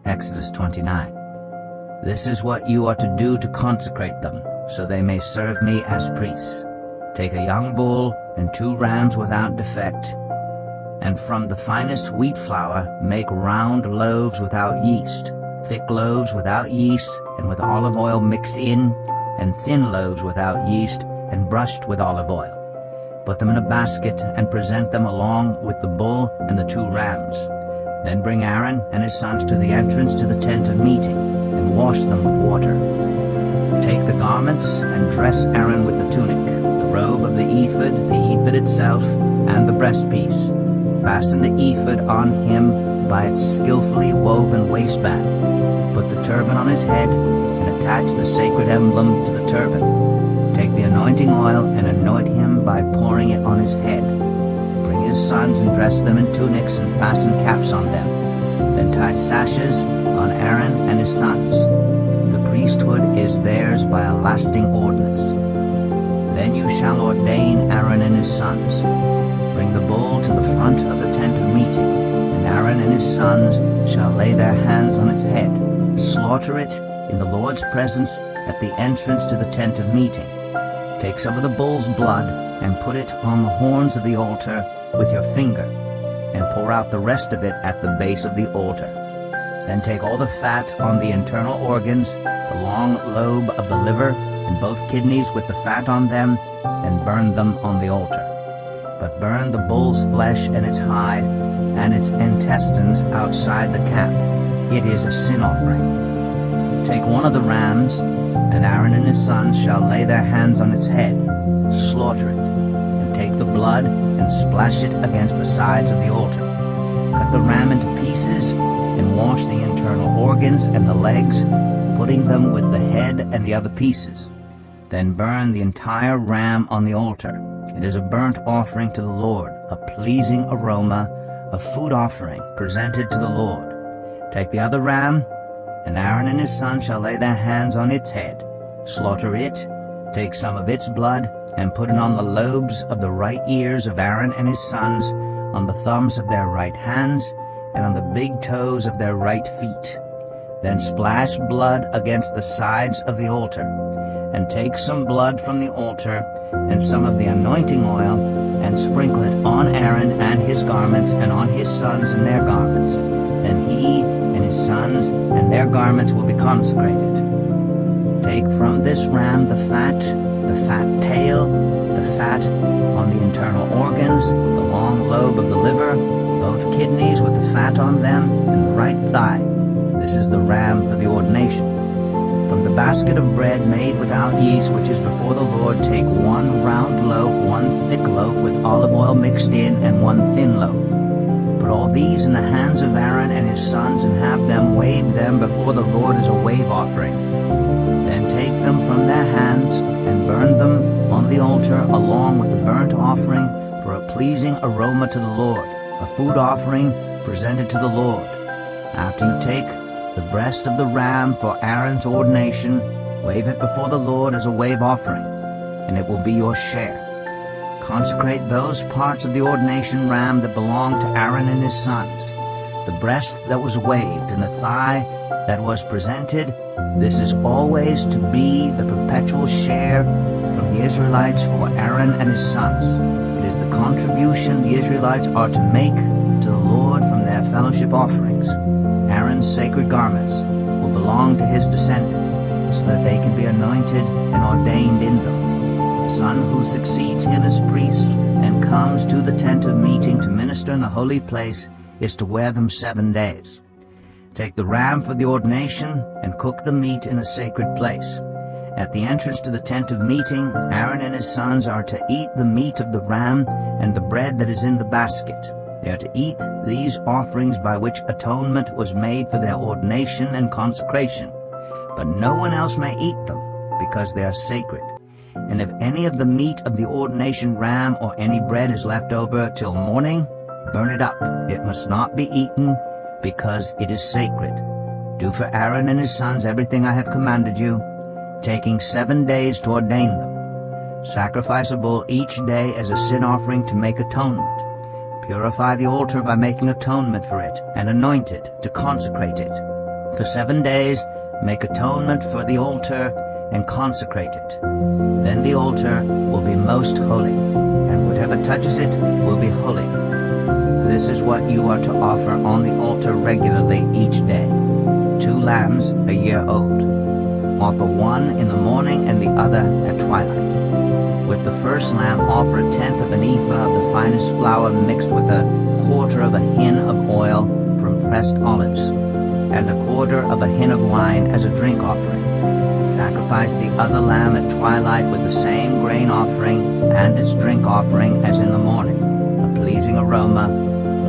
Exodus 29. This is what you are to do to consecrate them, so they may serve me as priests. Take a young bull and 2 rams without defect, and from the finest wheat flour make round loaves without yeast, thick loaves without yeast and with olive oil mixed in, and thin loaves without yeast and brushed with olive oil. Put them in a basket and present them along with the bull and the 2 rams. Then bring Aaron and his sons to the entrance to the tent of meeting, and wash them with water. Take the garments and dress Aaron with the tunic, the robe of the ephod itself, and the breastpiece. Fasten the ephod on him by its skillfully woven waistband. Put the turban on his head, and attach the sacred emblem to the turban. Take the anointing oil and anoint him by pouring it on his head. Bring his sons and dress them in tunics and fasten caps on them. Then tie sashes on Aaron and his sons. The priesthood is theirs by a lasting ordinance. Then you shall ordain Aaron and his sons. Bring the bull to the front of the tent of meeting, and Aaron and his sons shall lay their hands on its head. Slaughter it in the Lord's presence at the entrance to the tent of meeting. Take some of the bull's blood and put it on the horns of the altar with your finger, and pour out the rest of it at the base of the altar. Then take all the fat on the internal organs, the long lobe of the liver, and both kidneys with the fat on them, and burn them on the altar. But burn the bull's flesh and its hide, and its intestines outside the camp. It is a sin offering. Take one of the rams, and Aaron and his sons shall lay their hands on its head, slaughter it, and take the blood and splash it against the sides of the altar. Cut the ram into pieces, and wash the internal organs and the legs, putting them with the head and the other pieces. Then burn the entire ram on the altar. It is a burnt offering to the Lord, a pleasing aroma, a food offering presented to the Lord. Take the other ram, and Aaron and his son shall lay their hands on its head. Slaughter it, take some of its blood, and put it on the lobes of the right ears of Aaron and his sons, on the thumbs of their right hands, and on the big toes of their right feet. Then splash blood against the sides of the altar, and take some blood from the altar and some of the anointing oil, and sprinkle it on Aaron and his garments, and on his sons and their garments. Then he and his sons and their garments will be consecrated. Take from this ram the fat tail, the fat on the internal organs, the long lobe of the liver, both kidneys with the fat on them, and the right thigh. This is the ram for the ordination. From the basket of bread made without yeast, which is before the Lord, take 1 round loaf, 1 thick loaf with olive oil mixed in, and 1 thin loaf. Put all these in the hands of Aaron and his sons, and have them wave them before the Lord as a wave offering. Then take them from their hands, and burn them on the altar along with the burnt offering for a pleasing aroma to the Lord, a food offering presented to the Lord. After you take the breast of the ram for Aaron's ordination, wave it before the Lord as a wave offering, and it will be your share. Consecrate those parts of the ordination ram that belong to Aaron and his sons, the breast that was waved and the thigh that was presented. This is always to be the perpetual share from the Israelites for Aaron and his sons. It is the contribution the Israelites are to make to the Lord from their fellowship offerings. Aaron's sacred garments will belong to his descendants, so that they can be anointed and ordained in them. The son who succeeds him as priest and comes to the tent of meeting to minister in the holy place is to wear them 7 days. Take the ram for the ordination and cook the meat in a sacred place. At the entrance to the tent of meeting, Aaron and his sons are to eat the meat of the ram and the bread that is in the basket. They are to eat these offerings by which atonement was made for their ordination and consecration. But no one else may eat them, because they are sacred. And if any of the meat of the ordination ram or any bread is left over till morning, burn it up. It must not be eaten, because it is sacred. Do for Aaron and his sons everything I have commanded you, taking 7 days to ordain them. Sacrifice a bull each day as a sin offering to make atonement. Purify the altar by making atonement for it, and anoint it to consecrate it. For 7 days make atonement for the altar and consecrate it. Then the altar will be most holy, and whatever touches it will be holy. This is what you are to offer on the altar regularly each day: 2 lambs a year old. Offer one in the morning and the other at twilight. With the first lamb offer 1/10 of an ephah of the finest flour mixed with 1/4 of a hin of oil from pressed olives, and 1/4 of a hin of wine as a drink offering. Sacrifice the other lamb at twilight with the same grain offering and its drink offering as in the morning, a pleasing aroma,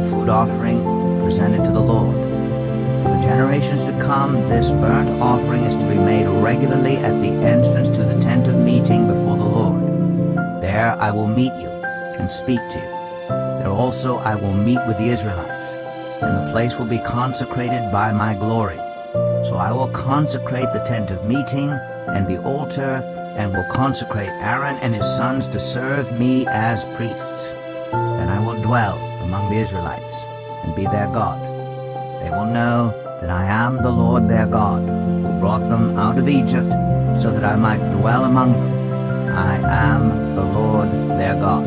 a food offering presented to the Lord. For the generations to come, this burnt offering is to be made regularly at the entrance to the tent of meeting before the Lord. There I will meet you and speak to you. There also I will meet with the Israelites, and the place will be consecrated by my glory. So I will consecrate the tent of meeting and the altar, and will consecrate Aaron and his sons to serve me as priests. Then I will dwell among the Israelites and be their God. They will know that I am the Lord their God, who brought them out of Egypt, so that I might dwell among them. I am the Lord their God.